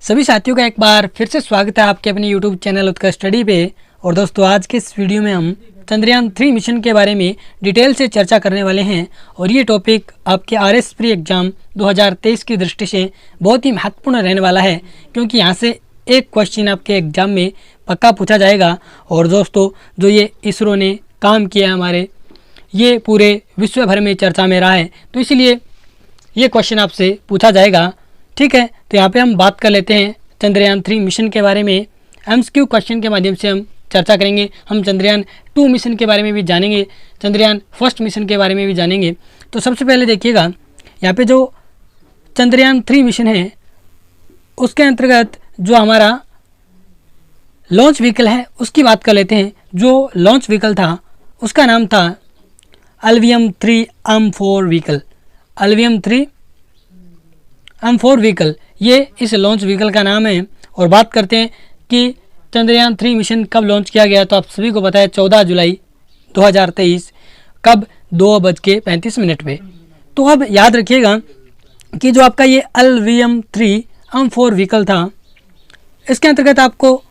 सभी साथियों का एक बार फिर से स्वागत है आपके अपने YouTube चैनल उत्कर्ष स्टडी पे। और दोस्तों आज के इस वीडियो में हम चंद्रयान 3 मिशन के बारे में डिटेल से चर्चा करने वाले हैं। और ये टॉपिक आपके RS प्री एग्ज़ाम 2023 की दृष्टि से बहुत ही महत्वपूर्ण रहने वाला है, क्योंकि यहाँ से एक क्वेश्चन आपके एग्ज़ाम में पक्का पूछा जाएगा। और दोस्तों जो ये इसरो ने काम किया हमारे, ये पूरे विश्व भर में चर्चा में रहा है, तो इसलिए ये क्वेश्चन आपसे पूछा जाएगा। ठीक है, तो यहाँ पे हम बात कर लेते हैं चंद्रयान 3 मिशन के बारे में। MCQ क्वेश्चन के माध्यम से हम चर्चा करेंगे। हम चंद्रयान 2 मिशन के बारे में भी जानेंगे, चंद्रयान 1 मिशन के बारे में भी जानेंगे। तो सबसे पहले देखिएगा, यहाँ पे जो चंद्रयान 3 मिशन है उसके अंतर्गत जो हमारा लॉन्च व्हीकल है उसकी बात कर लेते हैं। जो लॉन्च व्हीकल था उसका नाम था अल्वियम 3 M4 व्हीकल। अल्वियम 3 M4 व्हीकल, ये इस लॉन्च व्हीकल का नाम है। और बात करते हैं कि चंद्रयान 3 मिशन कब लॉन्च किया गया, तो आप सभी को पता है 14 जुलाई 2023, कब 2:35 पे। तो अब याद रखिएगा कि जो आपका ये अल्वियम 3 M4 व्हीकल था, इसके अंतर्गत आपको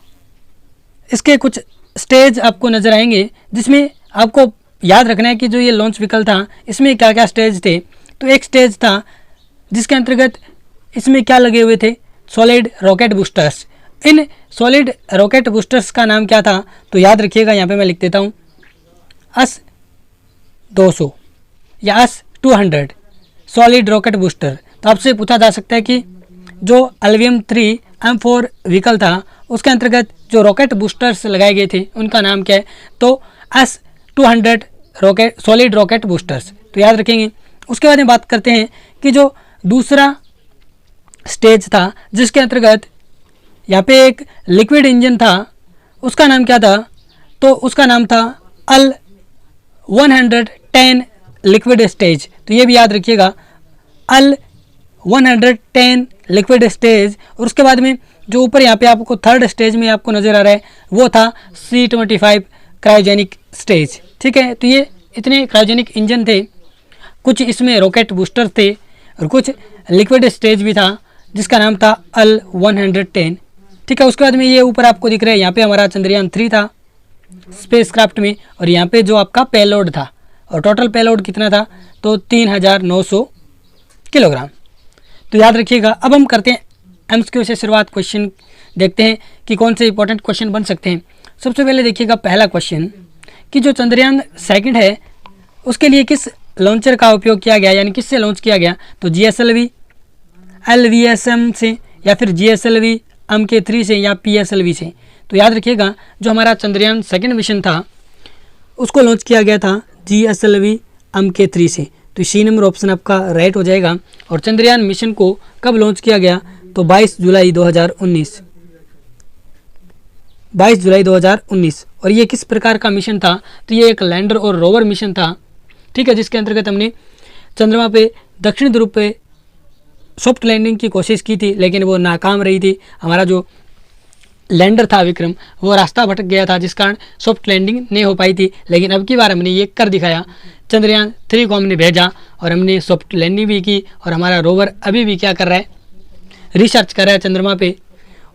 इसके कुछ स्टेज आपको नज़र आएंगे, जिसमें आपको याद रखना है कि जो ये लॉन्च व्हीकल था इसमें क्या क्या स्टेज थे। तो एक स्टेज था जिसके अंतर्गत इसमें क्या लगे हुए थे, solid rocket boosters. In solid rocket boosters का नाम क्या था, तो याद रखिएगा, यहाँ पे मैं लिख देता हूँ AS-200 या AS-200 सॉलिड रॉकेट बूस्टर। तो आपसे पूछा जा सकता है कि जो अल्वियम 3 M4 व्हीकल था उसके अंतर्गत जो रॉकेट बूस्टर्स लगाए गए थे उनका नाम क्या है, तो AS-200 rocket solid rocket boosters. तो याद रखेंगे। उसके बाद में बात करते हैं कि जो दूसरा स्टेज था जिसके अंतर्गत यहाँ पे एक लिक्विड इंजन था, उसका नाम क्या था, तो उसका नाम था AL-110 लिक्विड स्टेज। तो ये भी याद रखिएगा, AL-110 लिक्विड स्टेज। और उसके बाद में जो ऊपर यहाँ पे आपको थर्ड स्टेज में आपको नज़र आ रहा है वो था C-25 क्रायोजेनिक स्टेज। ठीक है, तो ये इतने क्रायोजेनिक इंजन थे, कुछ इसमें रॉकेट बूस्टर थे और कुछ लिक्विड स्टेज भी था जिसका नाम था AL-110। ठीक है, उसके बाद में ये ऊपर आपको दिख रहा है, यहाँ पे हमारा चंद्रयान 3 था स्पेसक्राफ्ट में, और यहाँ पे जो आपका पेलोड था, और टोटल पेलोड कितना था, तो 3900 किलोग्राम। तो याद रखिएगा। अब हम करते हैं MCQ से शुरुआत। क्वेश्चन देखते हैं कि कौन से इंपॉर्टेंट क्वेश्चन बन सकते हैं। सबसे पहले देखिएगा पहला क्वेश्चन कि जो चंद्रयान 2 है उसके लिए किस लॉन्चर का उपयोग किया गया, यानी किससे लॉन्च किया गया, तो GSLV LVSM से, या फिर GSLV MK3 से, या PSLV से। तो याद रखिएगा, जो हमारा चंद्रयान 2 मिशन था उसको लॉन्च किया गया था GSLV MK3 से। तो C नंबर ऑप्शन आपका राइट हो जाएगा। और चंद्रयान मिशन को कब लॉन्च किया गया, तो 22 जुलाई 2019। 22 जुलाई 2019। और ये किस प्रकार का मिशन था, तो ये एक लैंडर और रोवर मिशन था। ठीक है, जिसके अंतर्गत हमने चंद्रमा पे दक्षिण ध्रुव पे सॉफ्ट लैंडिंग की कोशिश की थी, लेकिन वो नाकाम रही थी। हमारा जो लैंडर था विक्रम, वो रास्ता भटक गया था, जिस कारण सॉफ्ट लैंडिंग नहीं हो पाई थी। लेकिन अब की बार हमने ये कर दिखाया। चंद्रयान 3 को हमने भेजा और हमने सॉफ्ट लैंडिंग भी की, और हमारा रोवर अभी भी क्या कर रहा है, रिसर्च कर रहा है चंद्रमा पे।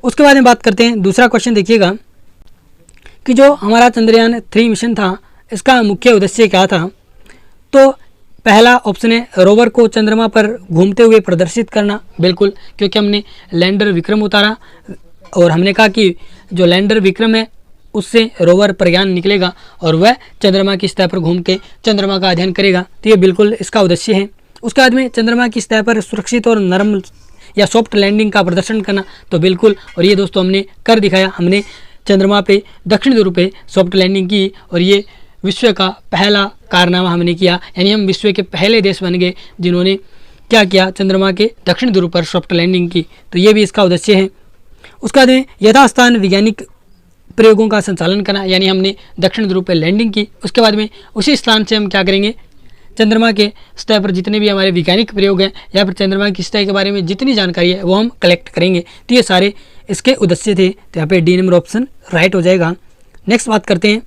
उसके बाद में बात करते हैं दूसरा क्वेश्चन। देखिएगा कि जो हमारा चंद्रयान 3 मिशन था इसका मुख्य उद्देश्य क्या था, तो पहला ऑप्शन है रोवर को चंद्रमा पर घूमते हुए प्रदर्शित करना। बिल्कुल, क्योंकि हमने लैंडर विक्रम उतारा और हमने कहा कि जो लैंडर विक्रम है उससे रोवर प्रज्ञान निकलेगा और वह चंद्रमा की सतह पर घूम के चंद्रमा का अध्ययन करेगा। तो ये बिल्कुल इसका उद्देश्य है। उसके बाद में चंद्रमा की सतह पर सुरक्षित और नरम या सॉफ्ट लैंडिंग का प्रदर्शन करना, तो बिल्कुल, और ये दोस्तों हमने कर दिखाया। हमने चंद्रमा पे दक्षिण ध्रुव पे सॉफ्ट लैंडिंग की, और ये विश्व का पहला कारनामा हमने किया, यानी हम विश्व के पहले देश बन गए जिन्होंने क्या किया, चंद्रमा के दक्षिण ध्रुव पर सॉफ्ट लैंडिंग की। तो ये भी इसका उद्देश्य है। उसके बाद में यथास्थान वैज्ञानिक प्रयोगों का संचालन करना, यानी हमने दक्षिण ध्रुव पर लैंडिंग की, उसके बाद में उसी स्थान से हम क्या करेंगे, चंद्रमा के सतह पर जितने भी हमारे वैज्ञानिक प्रयोग हैं या फिर चंद्रमा की सतह के बारे में जितनी जानकारी है वो हम कलेक्ट करेंगे। तो ये सारे इसके उद्देश्य थे। तो यहाँ पे D नंबर ऑप्शन राइट हो जाएगा। नेक्स्ट बात करते हैं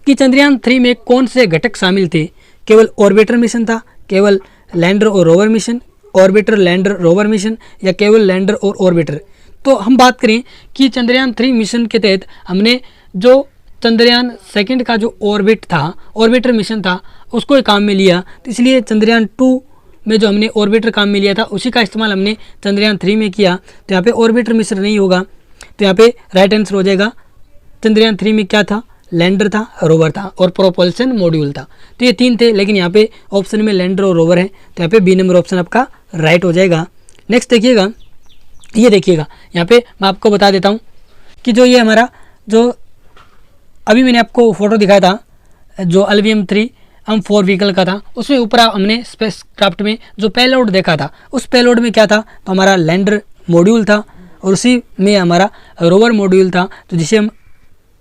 कि चंद्रयान 3 में कौन से घटक शामिल थे। केवल ऑर्बिटर मिशन था, केवल लैंडर और rover mission, orbiter lander rover mission, या केवल लैंडर और ऑर्बिटर। तो हम बात करें कि चंद्रयान 3 मिशन के तहत हमने जो चंद्रयान सेकंड का जो ऑर्बिटर मिशन था उसको काम में लिया, तो इसलिए चंद्रयान 2 में जो हमने ऑर्बिटर काम में लिया था उसी का इस्तेमाल हमने चंद्रयान 3 में किया। तो यहाँ पे ऑर्बिटर मिशन नहीं होगा, तो यहाँ पे राइट आंसर हो जाएगा। चंद्रयान 3 में क्या था? लैंडर था, रोवर था और प्रोपल्सन मॉड्यूल था। तो ये 3 थे, लेकिन यहाँ पे ऑप्शन में लैंडर और रोवर है, तो यहाँ पे बी नंबर ऑप्शन आपका राइट हो जाएगा। नेक्स्ट देखिएगा, ये देखिएगा यहाँ पे मैं आपको बता देता हूँ कि जो ये हमारा जो अभी मैंने आपको फोटो दिखाया था जो LVM 3 M4 व्हीकल का था, उसमें ऊपर हमने स्पेस क्राफ्ट में जो पेलोड देखा था, उस पेलोड में क्या था? तो हमारा लैंडर मॉड्यूल था और उसी में हमारा रोवर मॉड्यूल था, तो जिसे हम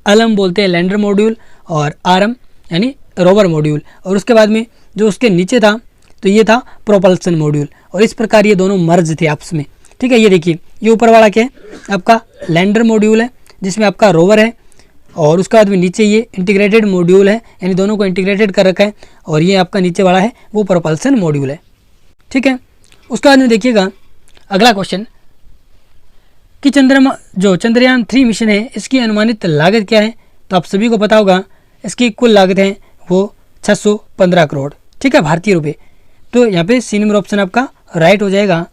LM बोलते हैं, लैंडर मॉड्यूल, और RM यानी रोवर मॉड्यूल। और उसके बाद में जो उसके नीचे था तो ये था प्रोपल्सन मॉड्यूल, और इस प्रकार ये दोनों मर्ज थे आपस में। ठीक है, ये देखिए ये ऊपर वाला क्या है? आपका लैंडर मॉड्यूल है जिसमें आपका रोवर है, और उसके बाद में नीचे ये इंटीग्रेटेड मॉड्यूल है, यानी दोनों को इंटीग्रेटेड कर रखा है, और ये आपका नीचे वाला है वो प्रोपल्सन मॉड्यूल है। ठीक है, उसके बाद में देखिएगा अगला क्वेश्चन कि चंद्रयान 3 मिशन है इसकी अनुमानित लागत क्या है? तो आप सभी को पता होगा इसकी कुल लागत है वो 615 करोड़, ठीक है, भारतीय रुपये। तो यहाँ पे सी नंबर ऑप्शन आपका राइट हो जाएगा।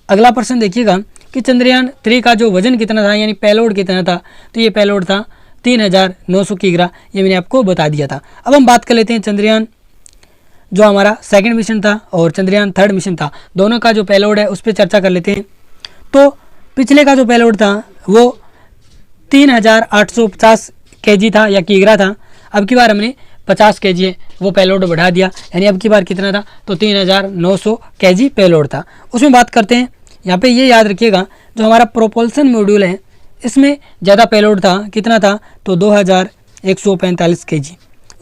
अगला प्रश्न देखिएगा कि चंद्रयान 3 का जो वजन कितना था, यानी पेलोड कितना था? तो ये पेलोड था 3900 किग्रा, ये मैंने आपको बता दिया था। अब हम बात कर लेते हैं चंद्रयान जो हमारा सेकंड मिशन था और चंद्रयान 3 मिशन था, दोनों का जो पेलोड है उस पर चर्चा कर लेते हैं। तो पिछले का जो पेलोड था वो 3850 kg था या किग्रा था, अब की बार हमने 50 kg है वो पेलोड बढ़ा दिया, यानी अब की बार कितना था? तो 3900 kg पेलोड था। उसमें बात करते हैं, यहाँ पे ये याद रखिएगा जो हमारा प्रोपल्सन मॉड्यूल है इसमें 49 पेलोड था, कितना था? तो 2145 kg।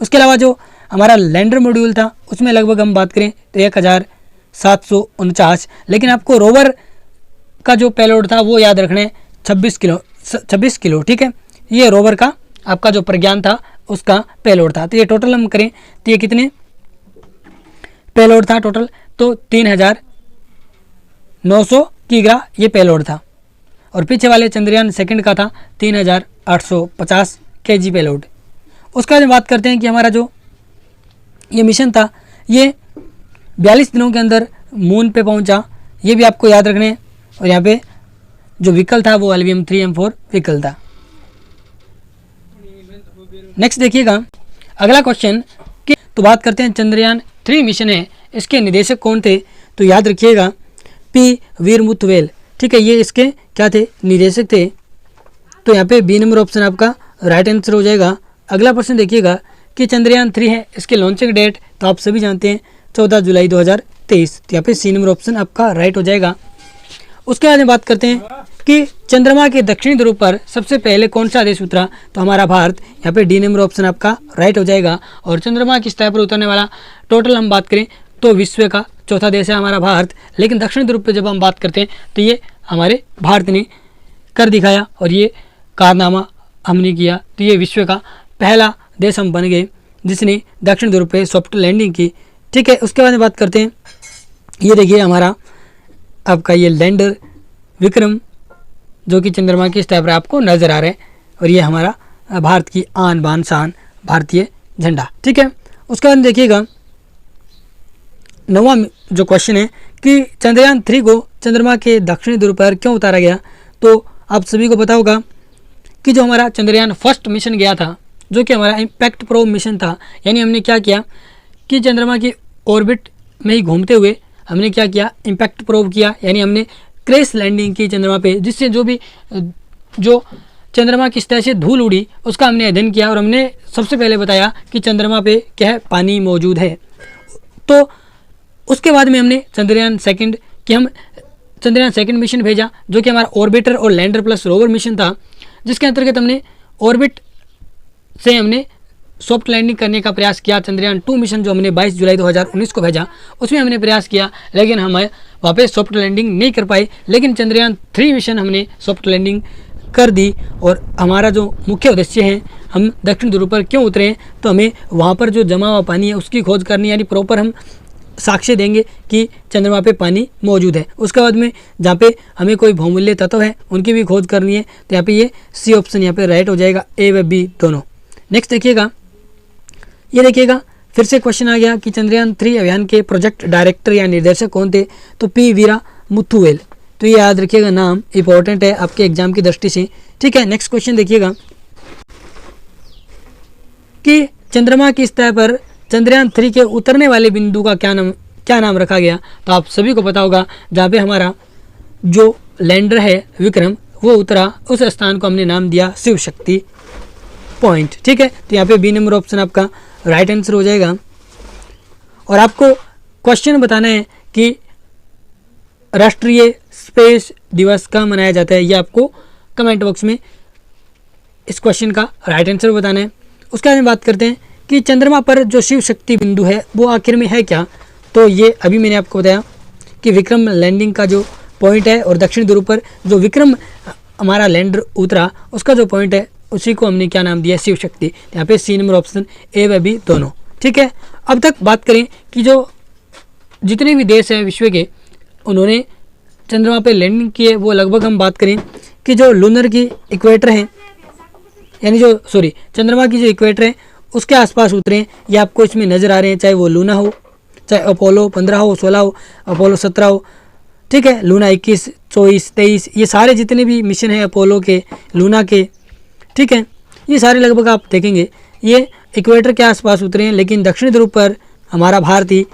उसके अलावा जो हमारा लैंडर मॉड्यूल था उसमें लगभग हम बात करें तो 1749, लेकिन आपको रोवर का जो पेलोड था वो याद रखना है 26 किलो। ठीक है, ये रोवर का आपका जो प्रज्ञान था उसका पेलोड था। तो ये टोटल हम करें तो ये कितने पेलोड था टोटल? तो 3900 किग्रा ये पेलोड था, और पीछे वाले चंद्रयान सेकंड का था 3850 kg पेलोड। उसका बाद बात करते हैं कि हमारा जो ये मिशन था ये 42 दिनों के अंदर मून पे पहुंचा, ये भी आपको याद रखने हैं। और यहाँ पे जो व्हीकल था वो LVM 3 M4 व्हीकल था। नेक्स्ट देखिएगा अगला क्वेश्चन कि तो बात करते हैं चंद्रयान 3 मिशन है इसके निदेशक कौन थे? तो याद रखिएगा P वीरमुथुवेल। ठीक है, ये इसके क्या थे? निदेशक थे। तो यहाँ पे बी नंबर ऑप्शन आपका राइट आंसर हो जाएगा। अगला प्रश्न देखिएगा कि चंद्रयान 3 है इसके लॉन्चिंग डेट तो आप सभी जानते हैं 14 जुलाई 2023, तो यहाँ पे सी नंबर ऑप्शन आपका राइट हो जाएगा। उसके बाद में बात करते हैं कि चंद्रमा के दक्षिणी ध्रुव पर सबसे पहले कौन सा देश उतरा? तो हमारा भारत, यहाँ पे डी नंबर ऑप्शन आपका राइट हो जाएगा। और चंद्रमा की सतह पर उतरने वाला टोटल हम बात करें तो विश्व का चौथा देश है हमारा भारत, लेकिन दक्षिणी ध्रुव पर जब हम बात करते हैं तो ये हमारे भारत ने कर दिखाया और ये कारनामा हमने किया, तो ये विश्व का पहला देश हम बन गए जिसने दक्षिण ध्रुव पे सॉफ्ट लैंडिंग की। ठीक है, उसके बाद में बात करते हैं, ये देखिए हमारा आपका ये लैंडर विक्रम जो कि चंद्रमा की सतह पर आपको नजर आ रहा है, और ये हमारा भारत की आन बान शान भारतीय झंडा। ठीक है, उसके बाद देखिएगा 9वां जो क्वेश्चन है कि चंद्रयान 3 को चंद्रमा के दक्षिणी ध्रुव पर क्यों उतारा गया? तो आप सभी को पता होगा कि जो हमारा चंद्रयान फर्स्ट मिशन गया था जो कि हमारा इम्पैक्ट प्रोब मिशन था, यानी हमने क्या किया कि चंद्रमा की ऑर्बिट में ही घूमते हुए हमने क्या किया? इम्पैक्ट प्रोब किया, यानी हमने क्रैश लैंडिंग की चंद्रमा पे, जिससे जो चंद्रमा की सतह से धूल उड़ी उसका हमने अध्ययन किया, और हमने सबसे पहले बताया कि चंद्रमा पे क्या है? पानी मौजूद है। तो उसके बाद में हमने चंद्रयान सेकंड मिशन भेजा जो कि हमारा ऑर्बिटर और लैंडर प्लस रोवर मिशन था, जिसके अंतर्गत हमने ऑर्बिट से हमने सॉफ्ट लैंडिंग करने का प्रयास किया। चंद्रयान 2 मिशन जो हमने 22 जुलाई 2019 को भेजा उसमें हमने प्रयास किया, लेकिन हम वहाँ पे सॉफ्ट लैंडिंग नहीं कर पाए। लेकिन चंद्रयान 3 मिशन हमने सॉफ्ट लैंडिंग कर दी, और हमारा जो मुख्य उद्देश्य है हम दक्षिण ध्रुव पर क्यों उतरे हैं, तो हमें वहाँ पर जो जमा हुआ पानी है उसकी खोज करनी, यानी प्रॉपर हम साक्ष्य देंगे कि चंद्रमा पे पानी मौजूद है। उसके बाद में जहाँ पे हमें कोई बहुमूल्य तत्व है उनकी भी खोज करनी है, तो यहाँ पे ये सी ऑप्शन यहाँ पे राइट हो जाएगा, ए व बी दोनों। नेक्स्ट देखिएगा, ये देखिएगा फिर से क्वेश्चन आ गया कि चंद्रयान 3 अभियान के प्रोजेक्ट डायरेक्टर या निर्देशक कौन थे, तो पी वीरा मुथुवेल। तो ये याद रखिएगा, नाम इंपॉर्टेंट है आपके एग्जाम की दृष्टि से, ठीक है। नेक्स्ट क्वेश्चन देखिएगा कि चंद्रमा की सतह पर चंद्रयान 3 के उतरने वाले बिंदु का क्या नाम रखा गया, तो आप सभी को पता होगा जहाँ पे हमारा जो लैंडर है विक्रम वो उतरा, उस स्थान को हमने नाम दिया शिव शक्ति पॉइंट, ठीक है। तो यहाँ पे बी नंबर ऑप्शन आपका राइट आंसर हो जाएगा। और आपको क्वेश्चन बताना है कि राष्ट्रीय स्पेस दिवस कब मनाया जाता है, ये आपको कमेंट बॉक्स में इस क्वेश्चन का राइट आंसर बताना है। उसके बाद में बात करते हैं कि चंद्रमा पर जो शिव शक्ति बिंदु है वो आखिर में है क्या, तो ये अभी मैंने आपको बताया कि विक्रम लैंडिंग का जो पॉइंट है और दक्षिण ध्रुव पर जो विक्रम हमारा लैंडर उतरा उसका जो पॉइंट है उसी को हमने क्या नाम दिया, शिव शक्ति। यहाँ पे सी नंबर ऑप्शन ए व बी दोनों, ठीक है। अब तक बात करें कि जो जितने भी देश हैं विश्व के उन्होंने चंद्रमा पे लैंडिंग की है, वो लगभग हम बात करें कि जो लूनर की इक्वेटर है, यानी जो चंद्रमा की जो इक्वेटर है उसके आसपास उतरे हैं, ये आपको इसमें नज़र आ रहे हैं, चाहे वो लूना हो, चाहे अपोलो 15 हो, 16 हो, अपोलो 17 हो, ठीक है, लूना 21, 24, 23, ये सारे जितने भी मिशन हैं अपोलो के, लूना के, ठीक है, ये सारे लगभग आप देखेंगे ये इक्वेटर के आसपास उतरे हैं। लेकिन दक्षिण ध्रुव पर हमारा भारतीय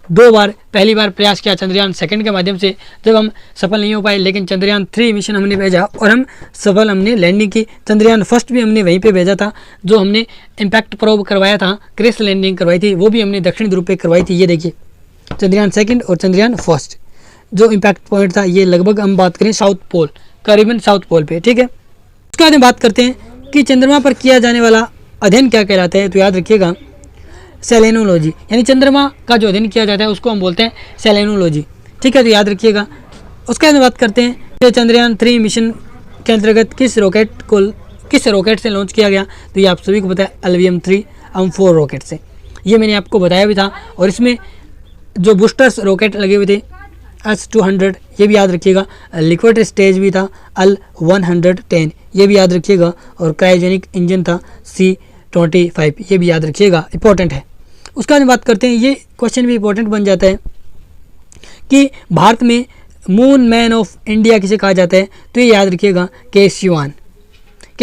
2 बार, पहली बार प्रयास किया चंद्रयान 2 के माध्यम से, जब हम सफल नहीं हो पाए, लेकिन चंद्रयान 3 मिशन हमने भेजा और हमने लैंडिंग की। चंद्रयान 1 भी हमने वहीं पे भेजा था, जो हमने इम्पैक्ट प्रोब करवाया था, क्रैश लैंडिंग करवाई थी, वो भी हमने दक्षिण ध्रुव पे करवाई थी। ये देखिए चंद्रयान 2 और चंद्रयान 1 जो इम्पैक्ट पॉइंट था ये लगभग हम बात करें साउथ पोल, करीबन साउथ पोल पे, ठीक है। उसके बाद हम बात करते हैं कि चंद्रमा पर किया जाने वाला अध्ययन क्या कहलाता है, तो याद रखिएगा सेलेनोलॉजी, यानी चंद्रमा का जो अध्ययन किया जाता है उसको हम बोलते हैं सेलेनोलॉजी, ठीक है, तो याद रखिएगा। उसके बाद बात करते हैं कि चंद्रयान 3 मिशन के अंतर्गत किस रॉकेट से लॉन्च किया गया, तो ये आप सभी को पता है LVM-3 M4 रॉकेट से, ये मैंने आपको बताया भी था। और इसमें जो बूस्टर्स रॉकेट लगे हुए थे S-200, ये भी याद रखिएगा। लिक्विड स्टेज भी था L-110, ये भी याद रखिएगा। और क्रायोजेनिक इंजन था C-25, ये भी याद रखिएगा, इंपॉर्टेंट है। उसके बाद बात करते हैं, ये क्वेश्चन भी इंपॉर्टेंट बन जाता है कि भारत में मून मैन ऑफ इंडिया किसे कहा जाता है, तो ये याद रखिएगा के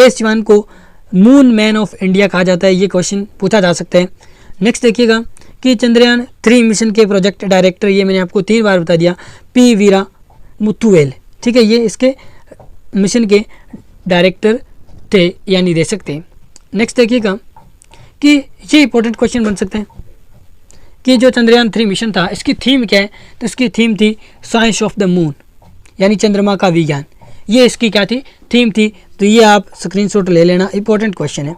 सिवान को मून मैन ऑफ इंडिया कहा जाता है, ये क्वेश्चन पूछा जा सकता है। नेक्स्ट देखिएगा कि चंद्रयान 3 मिशन के प्रोजेक्ट डायरेक्टर, ये मैंने आपको 3 बार बता दिया, पी वीरा मुथुवेल, ठीक है, ये इसके मिशन के डायरेक्टर थे या निदेशक थे। नेक्स्ट देखिएगा कि ये इंपॉर्टेंट क्वेश्चन बन सकते हैं कि जो चंद्रयान 3 मिशन था इसकी थीम क्या है, तो इसकी थीम थी साइंस ऑफ द मून, यानी चंद्रमा का विज्ञान, ये इसकी क्या थी, थीम थी। तो ये आप स्क्रीनशॉट ले लेना, इंपॉर्टेंट क्वेश्चन है।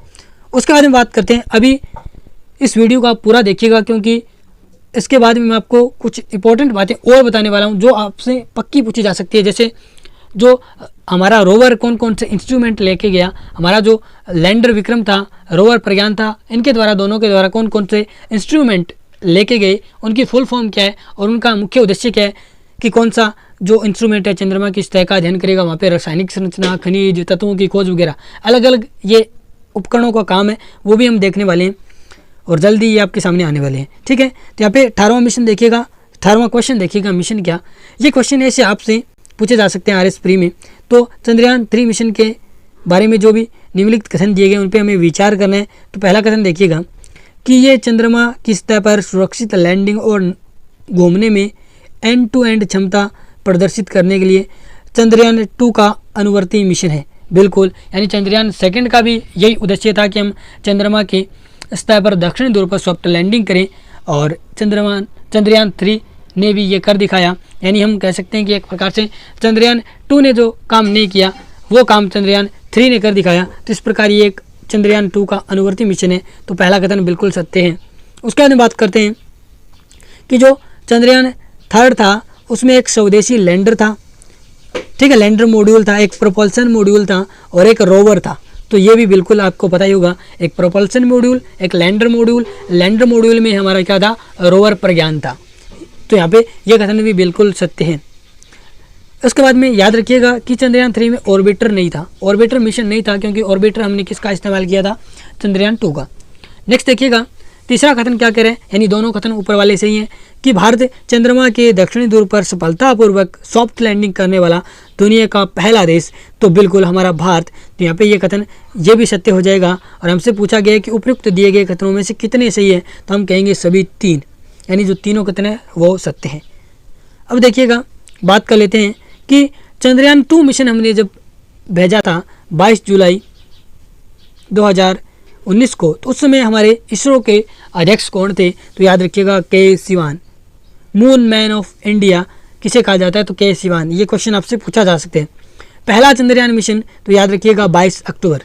उसके बाद में बात करते हैं, अभी इस वीडियो को आप पूरा देखिएगा क्योंकि इसके बाद में मैं आपको कुछ इंपॉर्टेंट बातें और बताने वाला हूँ जो आपसे पक्की पूछी जा सकती है। जैसे जो हमारा रोवर कौन कौन से इंस्ट्रूमेंट लेके गया, हमारा जो लैंडर विक्रम था, रोवर प्रज्ञान था, इनके द्वारा, दोनों के द्वारा कौन कौन से इंस्ट्रूमेंट लेके गए, उनकी फुल फॉर्म क्या है और उनका मुख्य उद्देश्य क्या है, कि कौन सा जो इंस्ट्रूमेंट है चंद्रमा की सतह का अध्ययन करेगा, वहाँ पे रासायनिक संरचना, खनिज तत्वों की खोज वगैरह, अलग अलग ये उपकरणों का काम है, वो भी हम देखने वाले हैं और जल्दी ये आपके सामने आने वाले हैं, ठीक है। तो यहाँ पे 18वां मिशन देखिएगा, 18वां क्वेश्चन देखिएगा, मिशन क्या, ये क्वेश्चन ऐसे आपसे पूछे जा सकते हैं RS प्री में। तो चंद्रयान 3 मिशन के बारे में जो भी निम्नलिखित कथन दिए गए उन पे हमें विचार करना है। तो पहला कथन देखिएगा कि ये चंद्रमा की सतह पर सुरक्षित लैंडिंग और घूमने में एंड टू एंड क्षमता प्रदर्शित करने के लिए चंद्रयान 2 का अनुवर्ती मिशन है। बिल्कुल, यानी चंद्रयान 2 का भी यही उद्देश्य था कि हम चंद्रमा की सतह पर दक्षिण ध्रुव पर सॉफ्ट लैंडिंग करें, और चंद्रयान 3 ने भी ये कर दिखाया। यानी हम कह सकते हैं कि एक प्रकार से चंद्रयान 2 ने जो काम नहीं किया वो काम चंद्रयान 3 ने कर दिखाया। तो इस प्रकार ये एक चंद्रयान 2 का अनुवर्ती मिशन है। तो पहला कथन बिल्कुल सत्य है। उसके बाद में बात करते हैं कि जो चंद्रयान 3 था उसमें एक स्वदेशी लैंडर था, ठीक है, लैंडर मॉड्यूल था, एक प्रोपल्सन मॉड्यूल था और एक रोवर था। तो ये भी बिल्कुल आपको पता ही होगा, एक प्रोपल्सन मॉड्यूल, एक लैंडर मॉड्यूल। लैंडर मॉड्यूल में हमारा क्या था, रोवर प्रज्ञान था। तो यहाँ पे ये कथन भी बिल्कुल सत्य है। उसके बाद में याद रखिएगा कि चंद्रयान 3 में ऑर्बिटर नहीं था, ऑर्बिटर मिशन नहीं था, क्योंकि ऑर्बिटर हमने किसका इस्तेमाल किया था, चंद्रयान 2 का। नेक्स्ट देखिएगा तीसरा कथन क्या कह रहे हैं, यानी दोनों कथन ऊपर वाले सही हैं कि भारत चंद्रमा के दक्षिणी ध्रुव पर सफलतापूर्वक सॉफ्ट लैंडिंग करने वाला दुनिया का पहला देश, तो बिल्कुल हमारा भारत। तो यहाँ पे ये कथन ये भी सत्य हो जाएगा। और हमसे पूछा गया कि उपयुक्त दिए गए कथनों में से कितने सही है, तो हम कहेंगे सभी 3, यानी जो तीनों कथन है वो सत्य हैं। अब देखिएगा बात कर लेते हैं कि चंद्रयान 2 मिशन हमने जब भेजा था 22 जुलाई 2019 को, तो उस समय हमारे इसरो के अध्यक्ष कौन थे, तो याद रखिएगा के Siwan. Moon man of India किसे कहा जाता है, तो के सिवान। ये क्वेश्चन आपसे पूछा जा सकते हैं। पहला चंद्रयान मिशन तो याद रखिएगा 22 अक्टूबर,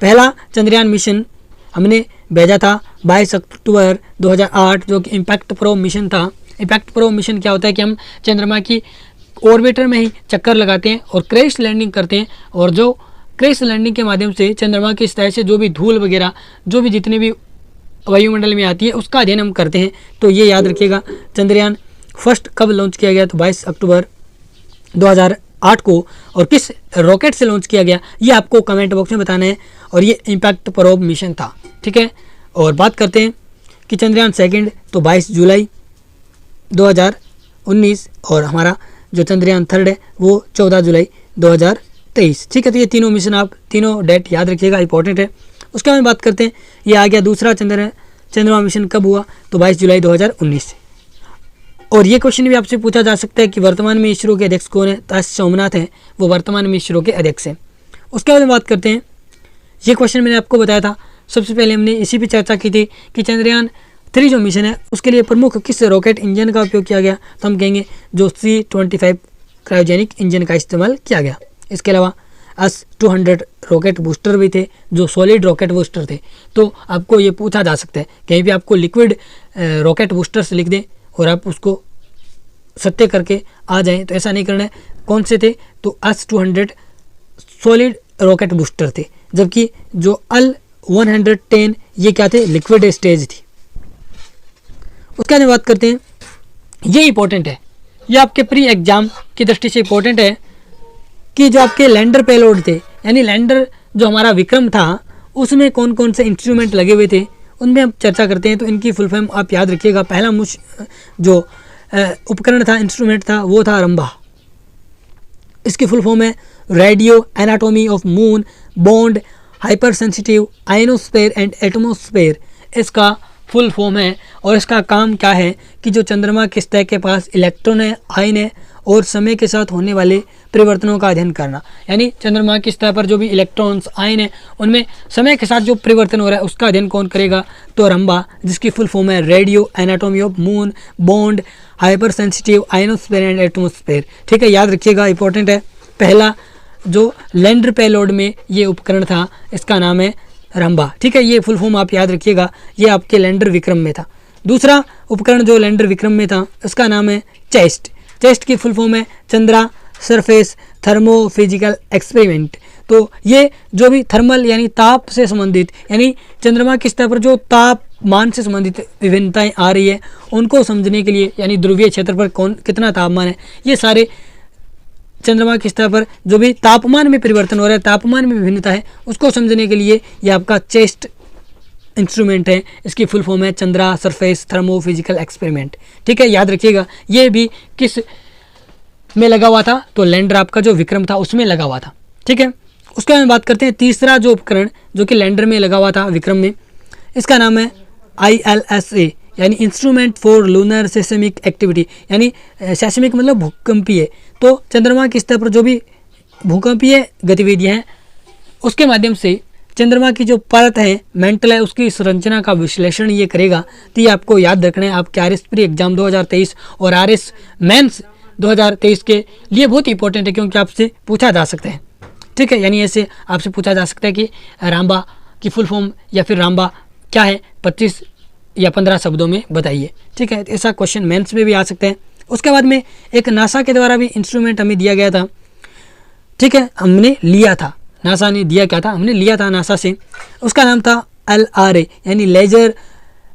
पहला चंद्रयान मिशन हमने भेजा था 22 अक्टूबर 2008, जो कि इम्पैक्ट प्रोब मिशन था। इम्पैक्ट प्रोब मिशन क्या होता है कि हम चंद्रमा की ऑर्बिटर में ही चक्कर लगाते हैं और क्रैश लैंडिंग करते हैं, और जो क्रैश लैंडिंग के माध्यम से चंद्रमा की सतह से जो भी धूल वगैरह जो भी जितनी भी वायुमंडल में आती है उसका अध्ययन हम करते हैं। तो ये याद रखिएगा चंद्रयान फर्स्ट कब लॉन्च किया गया, तो 22 अक्टूबर 2008 को, और किस रॉकेट से लॉन्च किया गया ये आपको कमेंट बॉक्स में बताना है। और ये इम्पैक्ट प्रोब मिशन था, ठीक है। और बात करते हैं कि चंद्रयान सेकंड तो 22 जुलाई 2019, और हमारा जो चंद्रयान थर्ड है वो 14 जुलाई 2023, ठीक है। तो ये तीनों मिशन आप तीनों डेट याद रखिएगा, इंपॉर्टेंट है। उसके बाद बात करते हैं, ये आ गया दूसरा चंद्रमा मिशन कब हुआ, तो 22 जुलाई 2019। और ये क्वेश्चन भी आपसे पूछा जा सकता है कि वर्तमान में इसरो के अध्यक्ष कौन है, तो एस सोमनाथ हैं, वो वर्तमान में इसरो के अध्यक्ष हैं। उसके बाद बात करते हैं, ये क्वेश्चन मैंने आपको बताया था, सबसे पहले हमने इसी पे चर्चा की थी कि चंद्रयान 3 जो मिशन है उसके लिए प्रमुख किस रॉकेट इंजन का उपयोग किया गया, तो हम कहेंगे जो C-25 क्रायोजेनिक इंजन का इस्तेमाल किया गया। इसके अलावा S-200 रॉकेट बूस्टर भी थे, जो सॉलिड रॉकेट बूस्टर थे। तो आपको ये पूछा जा सकता है, कहीं भी आपको लिक्विड रॉकेट बूस्टर्स लिख दें और आप उसको सत्य करके आ जाएं, तो ऐसा नहीं करना है। कौन से थे, तो S-200 सॉलिड रॉकेट बूस्टर थे, जबकि जो L-110 ये क्या थे, लिक्विड स्टेज थी। उसके बाद बात करते हैं, ये इंपॉर्टेंट है, ये आपके प्री एग्जाम की दृष्टि से इंपॉर्टेंट है कि जो आपके लैंडर पेलोड थे, यानी लैंडर जो हमारा विक्रम था उसमें कौन कौन से इंस्ट्रूमेंट लगे हुए थे उनमें हम चर्चा करते हैं। तो इनकी फुल फॉर्म आप याद रखिएगा। पहला जो उपकरण था, इंस्ट्रूमेंट था, वो था रंभा। इसकी फुल फॉर्म है radio anatomy of moon bond hyper sensitive ionosphere and atmosphere, इसका फुल फॉर्म है। और इसका काम क्या है कि जो चंद्रमा के सतह के पास इलेक्ट्रॉन है, आयन है, और समय के साथ होने वाले परिवर्तनों का अध्ययन करना, यानी चंद्रमा की सतह पर जो भी इलेक्ट्रॉन्स आयन है उनमें समय के साथ जो परिवर्तन हो रहा है उसका अध्ययन कौन करेगा, तो रंभा, जिसकी फुल फॉर्म है radio anatomy of moon bond hyper sensitive ionosphere and atmosphere, ठीक है। याद रखिएगा, इंपॉर्टेंट है। पहला जो लैंडर पेलोड में ये उपकरण था इसका नाम है रंभा, ठीक है। ये फुल फॉर्म आप याद रखिएगा, ये आपके लैंडर विक्रम में था। दूसरा उपकरण जो लैंडर विक्रम में था उसका नाम है चेस्ट। चेस्ट की फुल फॉर्म है Chandra surface thermo physical experiment. तो ये जो भी थर्मल यानी ताप से संबंधित, यानी चंद्रमा की सतह पर जो तापमान से संबंधित विभिन्नताएं आ रही है उनको समझने के लिए, यानी ध्रुवीय क्षेत्र पर कितना तापमान है, ये सारे चंद्रमा की सतह पर जो भी तापमान में परिवर्तन हो रहा है, तापमान में विभिन्नता है, उसको समझने के लिए ये आपका चेस्ट इंस्ट्रूमेंट है। इसकी फुल फॉर्म है Chandra surface thermo physical experiment, ठीक है। याद रखिएगा, ये भी किस में लगा हुआ था, तो लैंडर आपका जो विक्रम था उसमें लगा हुआ था, ठीक है। उसके बाद बात करते हैं तीसरा जो उपकरण जो कि लैंडर में लगा हुआ था विक्रम में, इसका नाम है ILSA, यानी instrument for lunar seismic activity, यानी सेस्मिक मतलब भूकंपीय। तो चंद्रमा की सतह पर जो भी भूकंपीय गतिविधियाँ हैं उसके माध्यम से चंद्रमा की जो परत है, मेंटल है, उसकी संरचना का विश्लेषण ये करेगा। तो ये आपको याद रखना है, आपके RS प्री एग्जाम 2023 और RS मेंस 2023 के लिए बहुत इंपॉर्टेंट है, क्योंकि आपसे पूछा जा सकता है, ठीक है। यानी ऐसे आपसे पूछा जा सकता है कि रामबा की फुल फॉर्म या फिर रामबा क्या है, 25 या 15 शब्दों में बताइए, ठीक है। ऐसा क्वेश्चन मेंस में भी आ सकता है। उसके बाद में एक नासा के द्वारा भी इंस्ट्रूमेंट हमें दिया गया था, ठीक है, हमने लिया था, नासा ने दिया क्या था, हमने लिया था नासा से। उसका नाम था LRA, यानी लेजर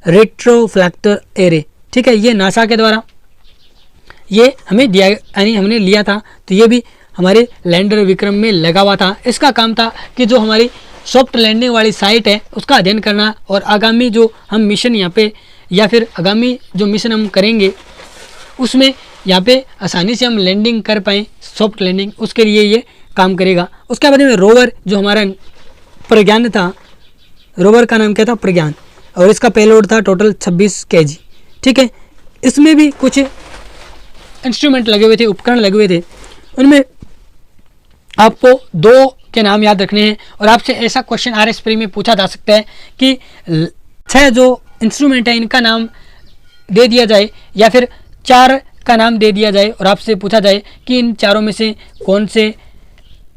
रेट्रोफ्लेक्टर एरे, ठीक है, ये नासा के द्वारा ये हमें दिया, यानी हमने लिया था। तो ये भी हमारे लैंडर विक्रम में लगा हुआ था। इसका काम था कि जो हमारी सॉफ्ट लैंडिंग वाली साइट है उसका अध्ययन करना, और आगामी जो हम मिशन यहाँ पे या फिर आगामी जो मिशन हम करेंगे उसमें यहाँ पे आसानी से हम लैंडिंग कर पाएँ, सॉफ्ट लैंडिंग, उसके लिए ये काम करेगा। उसके बाद में रोवर जो हमारा प्रज्ञान था, रोवर का नाम क्या था, प्रज्ञान, और इसका पेलोड था टोटल 26 kg। ठीक है, इसमें भी कुछ इंस्ट्रूमेंट लगे हुए थे, उपकरण लगे हुए थे। उनमें आपको 2 के नाम याद रखने हैं, और आपसे ऐसा क्वेश्चन RS प्री में पूछा जा सकता है कि 6 जो इंस्ट्रूमेंट है इनका नाम दे दिया जाए या फिर 4 का नाम दे दिया जाए, और आपसे पूछा जाए कि इन चारों में से कौन से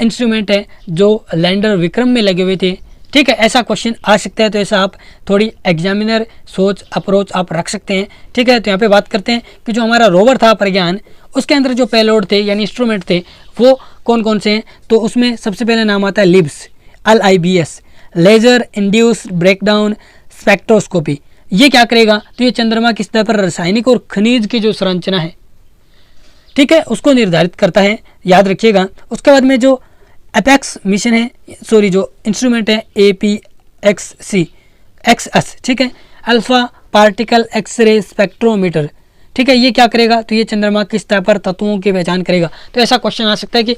इंस्ट्रूमेंट है जो लैंडर विक्रम में लगे हुए थे। ठीक है, ऐसा क्वेश्चन आ सकता है। तो ऐसा आप थोड़ी एग्जामिनर सोच अप्रोच आप रख सकते हैं। ठीक है, तो यहाँ पे बात करते हैं कि जो हमारा रोवर था प्रज्ञान, उसके अंदर जो पेलोड थे यानी इंस्ट्रूमेंट थे वो कौन कौन से हैं। तो उसमें सबसे पहले नाम आता है LIBS, LIBS, laser induced breakdown spectroscopy. ये क्या करेगा, तो ये चंद्रमा की सतह पर रासायनिक और खनिज की जो संरचना है, ठीक है, उसको निर्धारित करता है, याद रखिएगा। उसके बाद में जो एपेक्स मिशन है, सॉरी जो इंस्ट्रूमेंट है APXS, ठीक है, अल्फा पार्टिकल एक्सरे स्पेक्ट्रोमीटर। ठीक है, ये क्या करेगा, तो ये चंद्रमा की सतह पर तत्वों की पहचान करेगा। तो ऐसा क्वेश्चन आ सकता है कि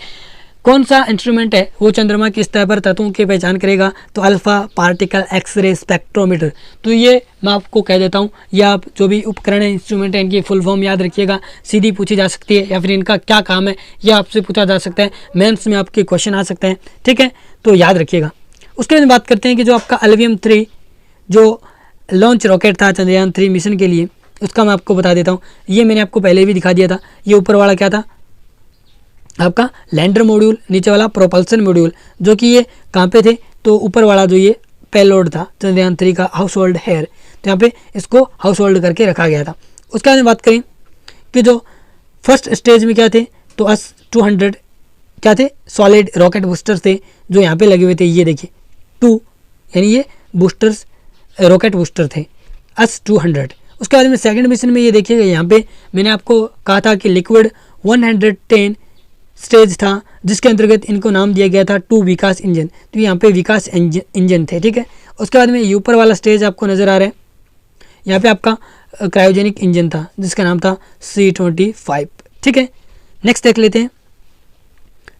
कौन सा इंस्ट्रूमेंट है वो चंद्रमा की सतह पर तत्वों की पहचान करेगा, तो अल्फा पार्टिकल एक्सरे स्पेक्ट्रोमीटर। तो ये मैं आपको कह देता हूँ, या आप जो भी उपकरण है, इंस्ट्रूमेंट है, इनकी फुल फॉर्म याद रखिएगा, सीधी पूछी जा सकती है, या फिर इनका क्या काम है यह आपसे पूछा जा सकता है, मेंस में आपके क्वेश्चन आ सकते हैं। ठीक है, तो याद रखिएगा। उसके बाद बात करते हैं कि जो आपका अल्वियम 3 जो लॉन्च रॉकेट था चंद्रयान 3 मिशन के लिए, उसका मैं आपको बता देता हूँ। ये मैंने आपको पहले भी दिखा दिया था। ये ऊपर वाला क्या था, आपका लैंडर मॉड्यूल, नीचे वाला प्रोपल्सन मॉड्यूल, जो कि ये कहाँ पे थे, तो ऊपर वाला जो ये पेलोड था चंद्रयान 3 का हाउस होल्ड हेयर, तो यहाँ पे इसको हाउस होल्ड करके रखा गया था। उसके बाद में बात करें कि जो फर्स्ट स्टेज में क्या थे, तो S-200 क्या थे, सॉलिड रॉकेट बूस्टर्स थे जो यहाँ पे लगे हुए थे। ये देखिए 2 यानी ये बूस्टर्स रॉकेट बूस्टर थे S-200। उसके बाद में सेकंड मिशन में ये देखिएगा, यहाँ पे मैंने आपको कहा था कि लिक्विड 110 स्टेज था जिसके अंतर्गत इनको नाम दिया गया था 2 विकास इंजन। तो यहाँ पे विकास इंजन थे। ठीक है, उसके बाद में ये ऊपर वाला स्टेज आपको नज़र आ रहा है, यहाँ पे आपका क्रायोजेनिक इंजन था जिसका नाम था C-25। ठीक है, नेक्स्ट देख लेते हैं।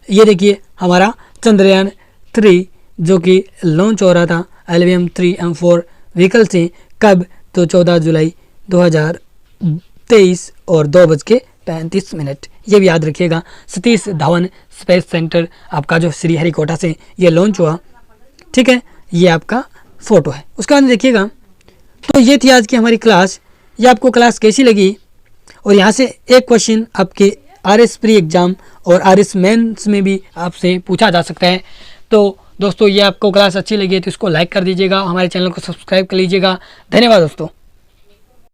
ये देखिए हमारा चंद्रयान 3 जो कि लॉन्च हो रहा था LVM 3M4 व्हीकल से, कब, तो 14 जुलाई 2023 और 2:35। ये भी याद रखिएगा। सतीश धवन स्पेस सेंटर आपका जो श्रीहरिकोटा से ये लॉन्च हुआ। ठीक है, ये आपका फ़ोटो है। उसके बाद देखिएगा, तो ये थी आज की हमारी क्लास। ये आपको क्लास कैसी लगी, और यहाँ से एक क्वेश्चन आपके RS प्री एग्ज़ाम और RS मेंस में भी आपसे पूछा जा सकता है। तो दोस्तों, ये आपको क्लास अच्छी लगी है तो इसको लाइक कर दीजिएगा, हमारे चैनल को सब्सक्राइब कर लीजिएगा। धन्यवाद दोस्तों।